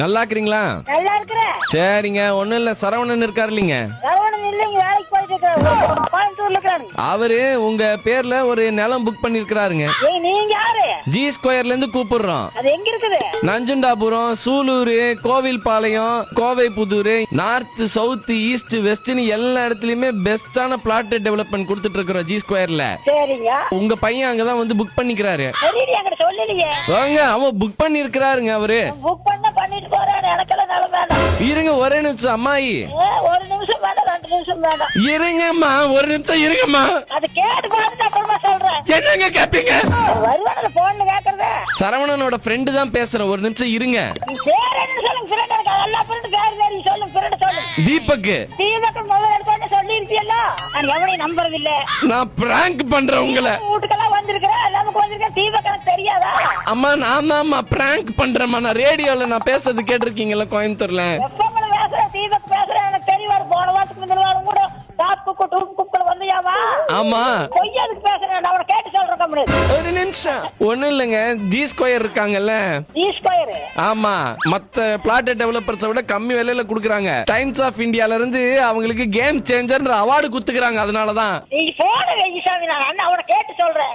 நல்லா இருக்கிறீங்களா? நல்லா இருக்கிறேன். சரிங்க, ஒண்ணும் இல்ல, சரவணன் இருக்காரு இல்லைங்க? சரவணன் இல்லைங்க, வேலைக்கு போயிட்டு இருக்காரு, கோயம்புத்தூர்ல இருக்காரு. அவரு உங்க பேர்ல ஒரு நிலம் புக் பண்ணிருக்காருங்க. ஏய், நீங்க யாரு? ஜி ஸ்கொயர்ல இருந்து கூப்பிடுறோம். அது எங்க இருக்குது? Nanjundapuram, Sulur, Kovilpalayam, Kovaipudur, north, south, east, வெஸ்ட்னு எல்லா இடத்துலயுமே பெஸ்டான பிளாட் டெவலப்மெண்ட் கொடுத்துட்டு இருக்கிறோம் ஜி ஸ்கொயர்ல. சரிங்க. உங்க பையன் அங்கதான் வந்து புக் பண்ணிக்கிறாரு. தெரியல, என்கிட்ட சொல்லலையே. வாங்க, அவன் புக் பண்ணிருக்கிறாருங்க. அவரு புக் பண்ண பண்ணிட்டு போறாரு. எனக்கெல்லாம் நல்ல வேண்டாம். இருங்க ஒரே நிமிஷம் அம்மாயி. ஒரு நிமிஷம் வேண்டாம், 2 நிமிஷம் வேண்டாம். இருங்கம்மா, ஒரு நிமிஷம் இருங்கம்மா. அது கேட்டு பார்த்துட்டு அப்புறமா சொல்றேன். என்னங்க கேப்பீங்க? வருவானல போன்ல கேக்குறத. சரவணனோட ஃப்ரெண்டு தான் பேசுறேன், ஒரு நிமிஷம் இருங்க. நீ பேர் என்ன சொல்லுங்க? ஃப்ரெண்ட் எனக்கு எல்லா ஃப்ரெண்ட் பேர் தெரியும். சொல்லுங்க, ஃப்ரெண்ட் சொல்லுங்க. தீபக். தீபக் முதல்ல எடுத்து சொல்லி இருப்பியல்ல. நான் எவனையும் நம்புறது இல்ல. நான் பிராங்க் பண்றேன் உங்களை. வீட்டுக்கெல்லாம் வந்திருக்கிறேன், எல்லாமுக்கு வந்திருக்கேன். தீபக் எனக்கு தெரியாதா? அம்மா, நான் தான் பிராங்க் பண்றேம்மா. நான் ரேடியோல நான் பேசுறது கேட்டிருக்கீங்களா கோயம்புத்தூர்ல? எப்ப பேசுறேன்? தீபக் பேசுறேன், எனக்கு தெரியும். போன வாரத்துக்கு முந்தின வாரம் கூட வந்தியாமா? ஆமா. பொய்யாதுக்கு பேசுறேன், நான் அவனை கேட்டு சொல்றேன். ஒரு நிமிஷம். ஒண்ணும் இல்லைங்க, ஜி ஸ்கொயர் இருக்காங்கல்ல? G square. ஆமா, மத்த பிளாட் டெவலப்பர்ஸை விட கம்மி விலையில குடுக்குறாங்க. டைம்ஸ் ஆஃப் இந்தியால இருந்து அவங்களுக்கு கேம் சேஞ்சர்ன்ற அவார்டு குடுத்துக்கிறாங்க. அதனாலதான் நீ போன வெய்ய சாமி, நான் அவனை கேட்டு சொல்றேன்.